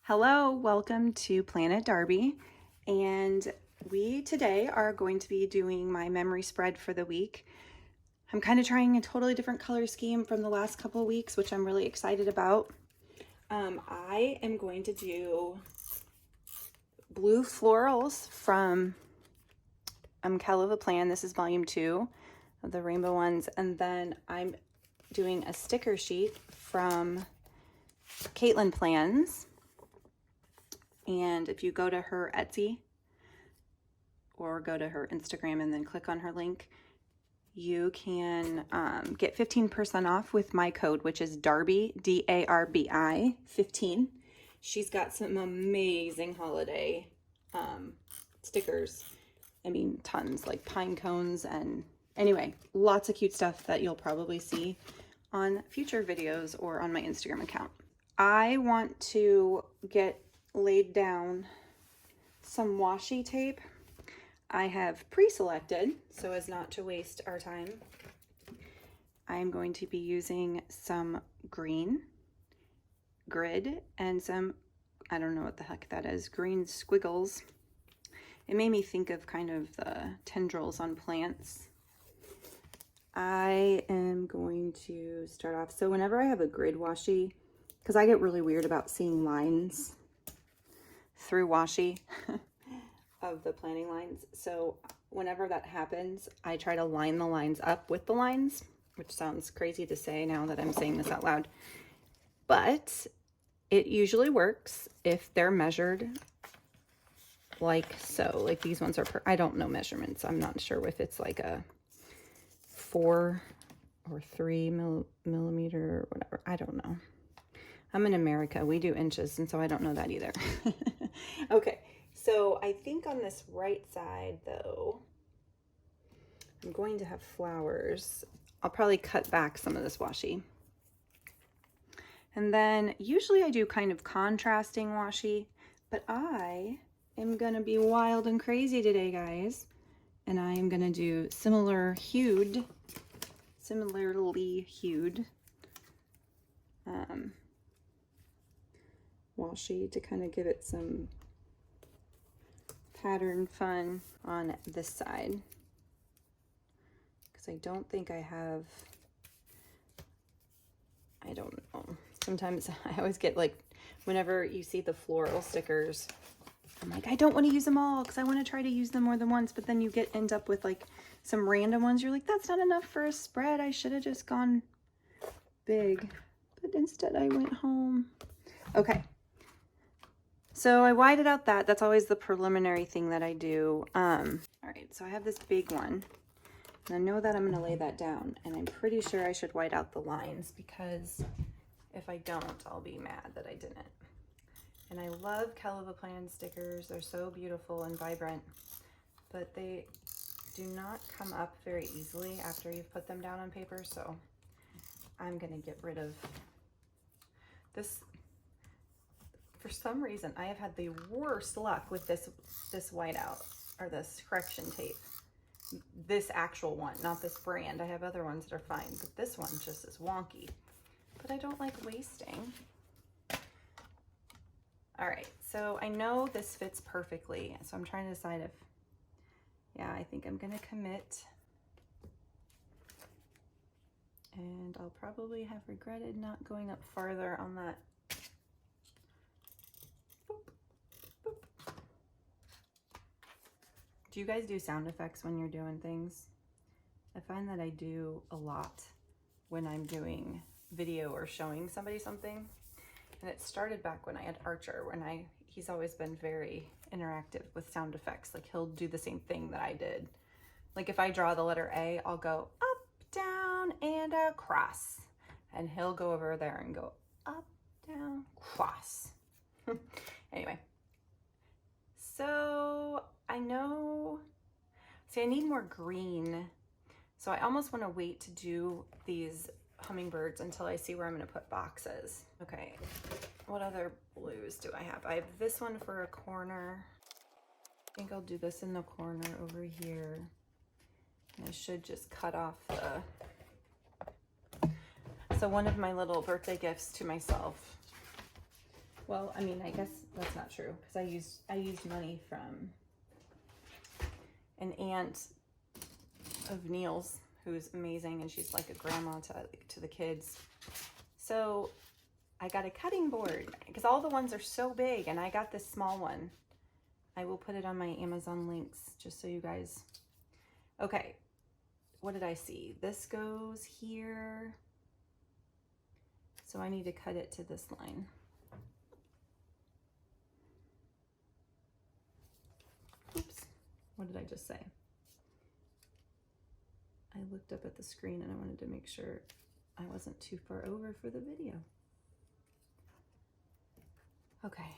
Hello, welcome to Planet Darby, and we today are going to be doing my memory spread for the week. I'm kind of trying a totally different color scheme from the last couple of weeks, which I'm really excited about. I am going to do blue florals from Katelyn Plans. This is volume 2 of the rainbow ones, and then I'm doing a sticker sheet from Katelyn Plans. And if you go to her Etsy or go to her Instagram and then click on her link, you can get 15% off with my code, which is Darby, D-A-R-B-I 15. She's got some amazing holiday stickers. I mean, tons, like pine cones, and anyway, lots of cute stuff that you'll probably see on future videos or on my Instagram account. I want to get laid down some washi tape. I have pre-selected so as not to waste our time. I'm going to be using some green grid and some, I don't know what the heck that is, green squiggles. It made me think of kind of the tendrils on plants. I am going to start off, so whenever I have a grid washi, because I get really weird about seeing lines through washi of the planning lines. So whenever that happens, I try to line the lines up with the lines, which sounds crazy to say now that I'm saying this out loud, but it usually works if they're measured like so. Like these ones are, I don't know measurements. I'm not sure if it's like a 4 or 3 millimeter or whatever. I don't know. I'm in America, we do inches, and so I don't know that either. Okay, so I think on this right side though, I'm going to have flowers. I'll probably cut back some of this washi. And then usually I do kind of contrasting washi, but I am gonna be wild and crazy today, guys. And I am gonna do similarly hued washi to kind of give it some pattern fun on this side, because I don't think I have, I don't know, sometimes I always get like, whenever you see the floral stickers, I'm like, I don't want to use them all because I want to try to use them more than once, but then you end up with like some random ones. You're like, that's not enough for a spread. I should have just gone big, but instead I went home. Okay. So I whited out that's always the preliminary thing that I do. All right, so I have this big one, and I know that I'm gonna lay that down, and I'm pretty sure I should white out the lines, because if I don't, I'll be mad that I didn't. And I love Katelyn Plans stickers. They're so beautiful and vibrant, but they do not come up very easily after you've put them down on paper, so I'm gonna get rid of this. For some reason, I have had the worst luck with this whiteout, or this correction tape. This actual one, not this brand. I have other ones that are fine, but this one just is wonky. But I don't like wasting. All right, so I know this fits perfectly, so I'm trying to decide if, yeah, I think I'm gonna commit. And I'll probably have regretted not going up farther on that. Do you guys do sound effects when you're doing things? I find that I do a lot when I'm doing video or showing somebody something. And it started back when I had Archer, he's always been very interactive with sound effects. Like he'll do the same thing that I did. Like if I draw the letter A, I'll go up, down, and across. And he'll go over there and go up, down, cross. Anyway, so I know, see, I need more green. So I almost want to wait to do these hummingbirds until I see where I'm going to put boxes. Okay, what other blues do I have? I have this one for a corner. I think I'll do this in the corner over here. And I should just cut off the, so one of my little birthday gifts to myself Well, I mean, I guess that's not true because I used money from an aunt of Neil's who's amazing, and she's like a grandma to the kids. So I got a cutting board because all the ones are so big, and I got this small one. I will put it on my Amazon links just so you guys. Okay, what did I see? This goes here. So I need to cut it to this line. Oops, what did I just say? I looked up at the screen and I wanted to make sure I wasn't too far over for the video. Okay.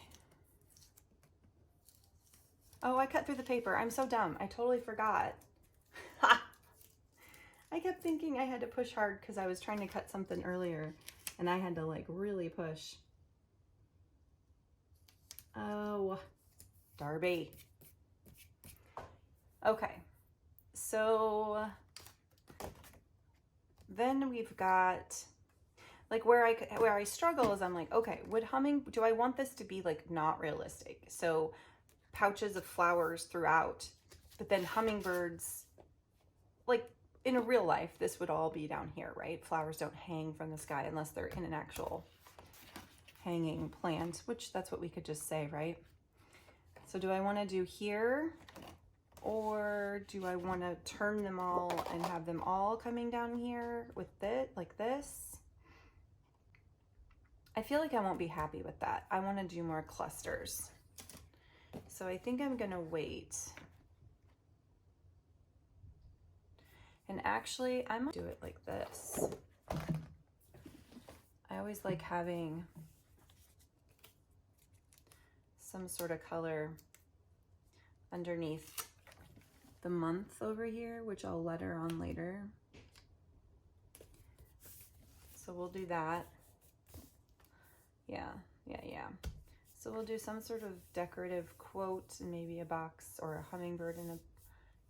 Oh, I cut through the paper. I'm so dumb. I totally forgot. I kept thinking I had to push hard because I was trying to cut something earlier and I had to like really push. Oh, Darby. Okay, so then we've got like where I struggle is I'm like, okay, do I want this to be like not realistic? So pouches of flowers throughout, but then hummingbirds, like in a real life, this would all be down here, right? Flowers don't hang from the sky unless they're in an actual hanging plant, which that's what we could just say, right? So do I want to do here, or do I want to turn them all and have them all coming down here with it like this? I feel like I won't be happy with that. I want to do more clusters. So I think I'm gonna wait. And actually, I'm gonna do it like this. I always like having some sort of color underneath the month over here, which I'll letter on later. So we'll do that. Yeah. So we'll do some sort of decorative quote and maybe a box or a hummingbird and a,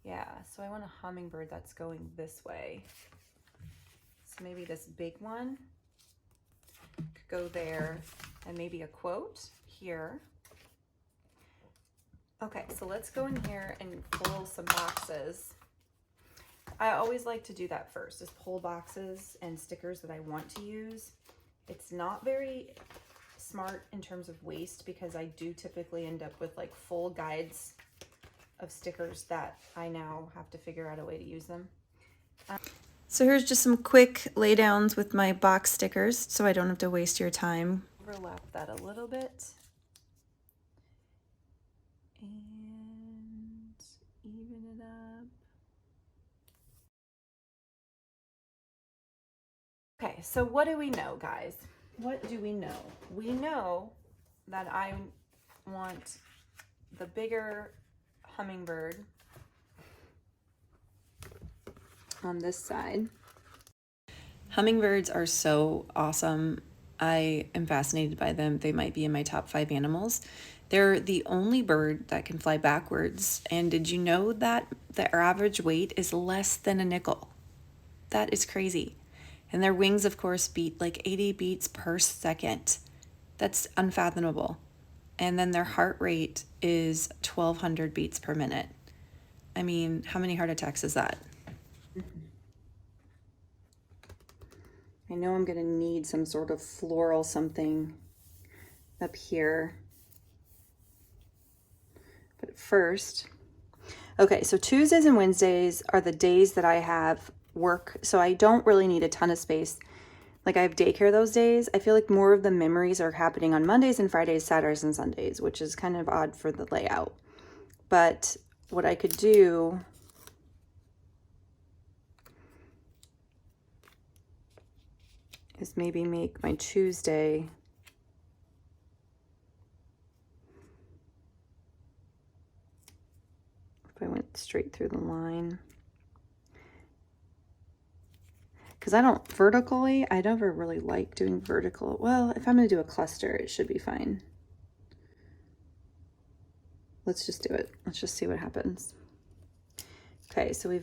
yeah. So I want a hummingbird that's going this way. So maybe this big one could go there and maybe a quote here. Okay, so let's go in here and pull some boxes. I always like to do that first, is pull boxes and stickers that I want to use. It's not very smart in terms of waste because I do typically end up with like full guides of stickers that I now have to figure out a way to use them. So here's just some quick laydowns with my box stickers so I don't have to waste your time. Overlap that a little bit. And even it up. Okay, so what do we know, guys? What do we know? We know that I want the bigger hummingbird on this side. Hummingbirds are so awesome. I am fascinated by them. They might be in my top 5 animals. They're the only bird that can fly backwards. And did you know that their average weight is less than a nickel? That is crazy. And their wings, of course, beat like 80 beats per second. That's unfathomable. And then their heart rate is 1,200 beats per minute. I mean, how many heart attacks is that? I know I'm gonna need some sort of floral something up here. But first, okay, so Tuesdays and Wednesdays are the days that I have work, so I don't really need a ton of space. Like I have daycare those days. I feel like more of the memories are happening on Mondays and Fridays, Saturdays and Sundays, which is kind of odd for the layout. But what I could do is maybe make my Tuesday if I went straight through the line. Because I don't vertically, I never really like doing vertical. Well, if I'm going to do a cluster, it should be fine. Let's just do it. Let's just see what happens. Okay, so we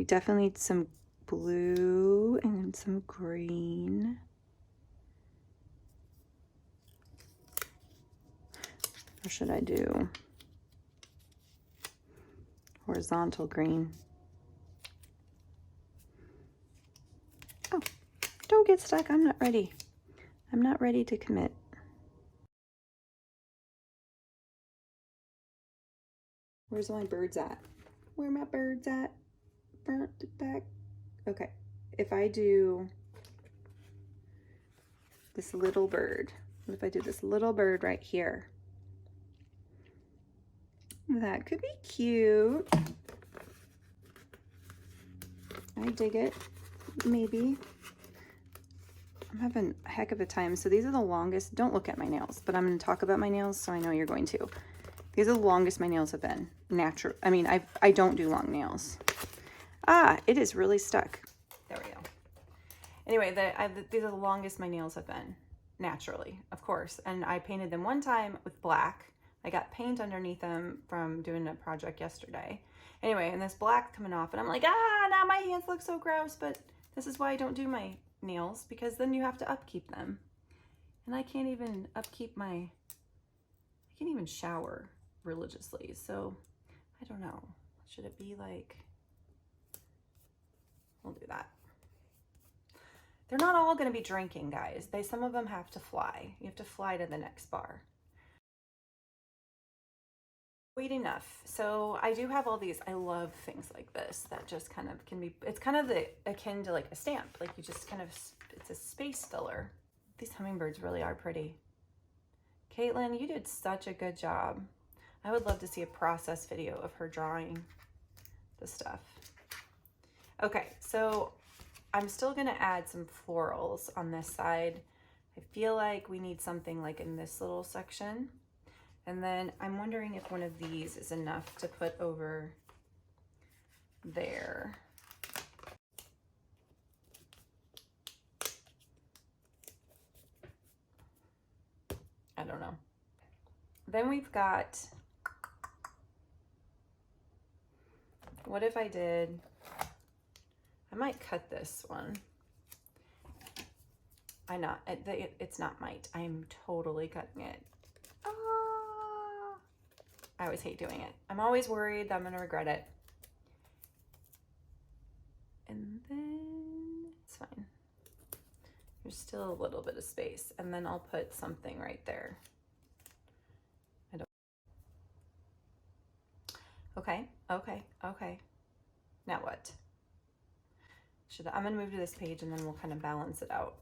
definitely need some blue and some green. Or should I do horizontal green? Oh, don't get stuck. I'm not ready. I'm not ready to commit. Where's my birds at? Where are my birds at? Front to back. Okay, if I do this little bird, what if I do this little bird right here? That could be cute. I dig it. Maybe. I'm having a heck of a time. So these are the longest. Don't look at my nails, but I'm going to talk about my nails, so I know you're going to. These are the longest my nails have been. Natural. I mean, I don't do long nails. Ah, it is really stuck. There we go. Anyway, these are the longest my nails have been. Naturally, of course. And I painted them one time with black. I got paint underneath them from doing a project yesterday. Anyway, and this black coming off, and I'm like, ah, now my hands look so gross, but this is why I don't do my nails, because then you have to upkeep them. And I can't even upkeep I can't even shower religiously, so I don't know. Should it be like, we'll do that. They're not all gonna be drinking, guys. Some of them have to fly. You have to fly to the next bar. Wait, enough. So I do have all these. I love things like this that just kind of can be, it's kind of akin to like a stamp. Like you just kind of, it's a space filler. These hummingbirds really are pretty. Katelyn, you did such a good job. I would love to see a process video of her drawing the stuff. Okay, so I'm still gonna add some florals on this side. I feel like we need something like in this little section. And then I'm wondering if one of these is enough to put over there. I don't know. Then we've got, what if I did, I might cut this one. It's not might, I'm totally cutting it. I always hate doing it. I'm always worried that I'm gonna regret it. And then, it's fine. There's still a little bit of space. And then I'll put something right there. Okay. Now what? I'm gonna move to this page and then we'll kind of balance it out.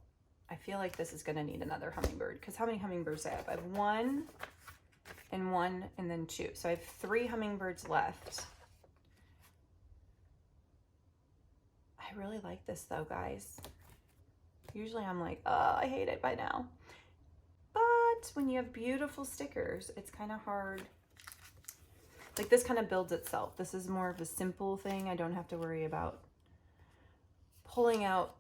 I feel like this is gonna need another hummingbird, because how many hummingbirds do I have? I have one, and then two. So I have 3 hummingbirds left. I really like this though, guys. Usually I'm like, oh, I hate it by now. But when you have beautiful stickers, it's kind of hard. Like this kind of builds itself. This is more of a simple thing. I don't have to worry about pulling out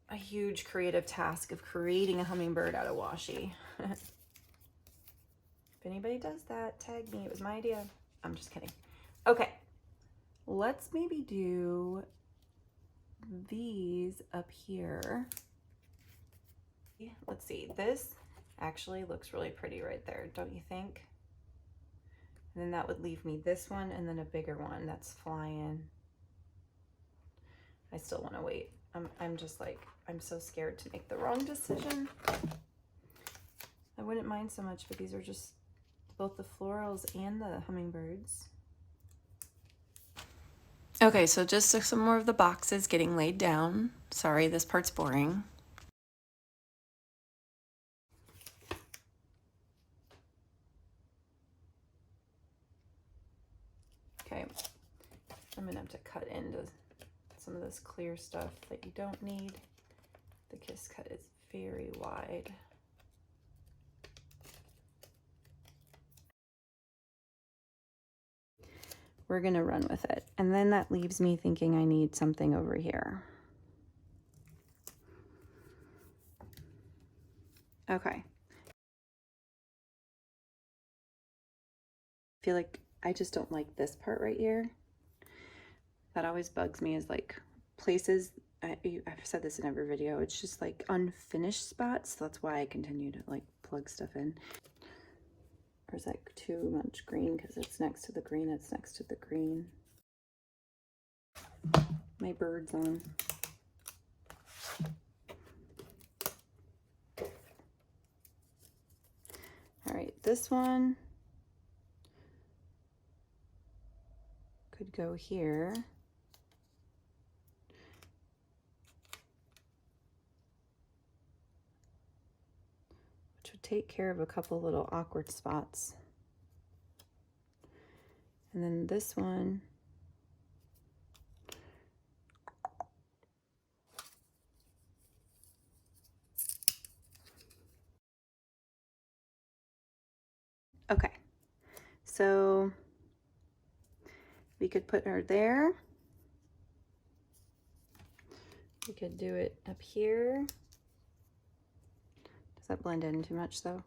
a huge creative task of creating a hummingbird out of washi. If anybody does that, tag me. It was my idea. I'm just kidding. Okay, let's maybe do these up here. Let's see. This actually looks really pretty right there, don't you think? And then that would leave me this one and then a bigger one that's flying. I still want to wait. I'm just like, I'm so scared to make the wrong decision. I wouldn't mind so much, but these are just both the florals and the hummingbirds. Okay, so just some more of the boxes getting laid down. Sorry, this part's boring. Okay, I'm gonna have to cut into some of this clear stuff that you don't need. The kiss cut is very wide. We're gonna run with it. And then that leaves me thinking I need something over here. Okay. I feel like I just don't like this part right here. That always bugs me, is like places, I've said this in every video, it's just like unfinished spots. So that's why I continue to like plug stuff in. Or is that too much green? Because it's next to the green, it's next to the green. My bird's on. All right, this one could go here. Which would take care of a couple little awkward spots. And then this one okay, so we could put her there. We could do it up here. Does that blend in too much though?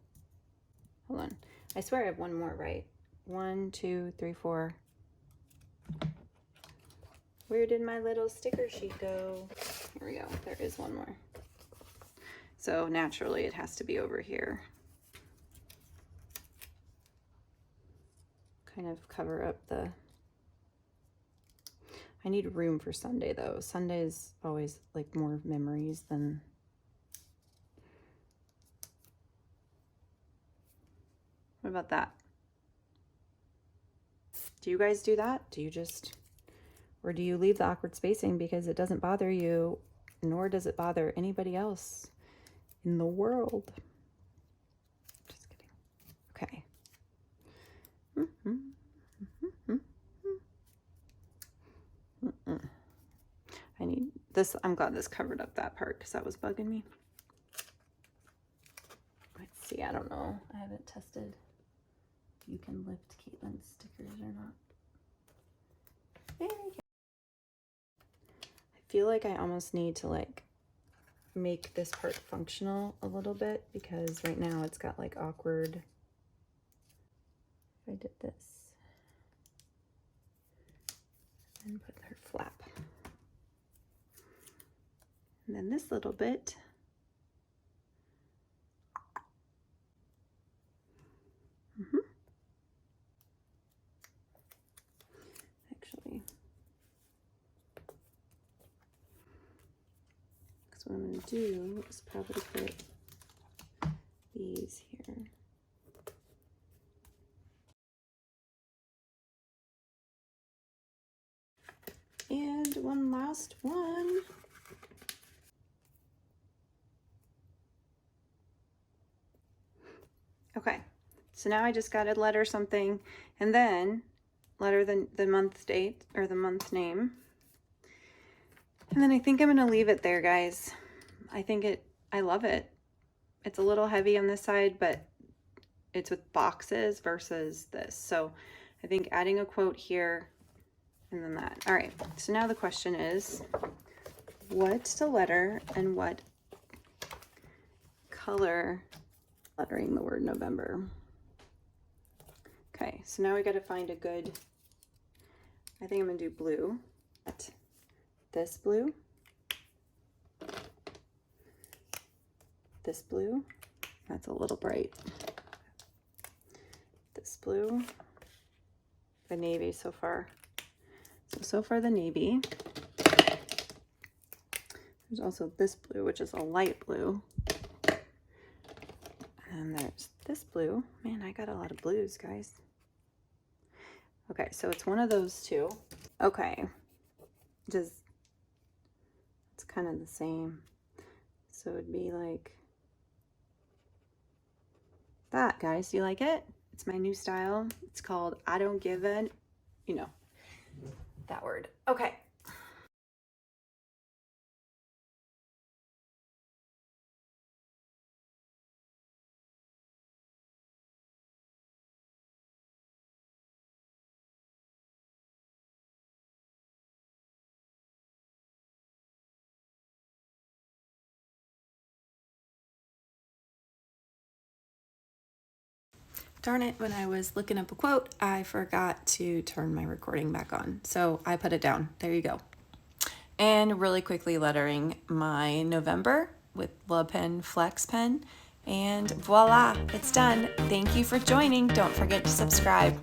Hold on. I swear I have one more, right? 1, 2, 3, 4. Where did my little sticker sheet go? Here we go. There is one more. So naturally it has to be over here. Kind of cover up the... I need room for Sunday though. Sunday's always like more memories than... What about that? Do you guys do that? Do you just... Or do you leave the awkward spacing because it doesn't bother you, nor does it bother anybody else in the world? Just kidding. Okay. I need this. I'm glad this covered up that part because that was bugging me. Let's see. I don't know. I haven't tested if you can lift Katelyn's stickers or not. There we go. I feel like I almost need to like make this part functional a little bit because right now it's got like awkward. If I did this and put her flap, and then this little bit. Actually, because what I'm going to do is probably put these here. And one last one. Okay, so now I just got to letter something and then letter the month date or the month name. And then I think I'm going to leave it there, guys. I love it. It's a little heavy on this side, but it's with boxes versus this. So I think adding a quote here and then that. All right, so now the question is what to letter and what color lettering the word November. Okay, so now we got to find a good, I think I'm gonna do blue. This blue, this blue, that's a little bright. This blue, the navy so far. So far the navy. There's also this blue, which is a light blue. And there's this blue. Man, I got a lot of blues, guys. Okay, so it's one of those two. Okay, it's kind of the same. So it'd be like that, guys. Do you like it? It's my new style. It's called I don't give a, you know, that word. Okay. Darn it, when I was looking up a quote, I forgot to turn my recording back on. So I put it down. There you go. And really quickly lettering my November with La Pen Flex pen. And voila, it's done. Thank you for joining. Don't forget to subscribe.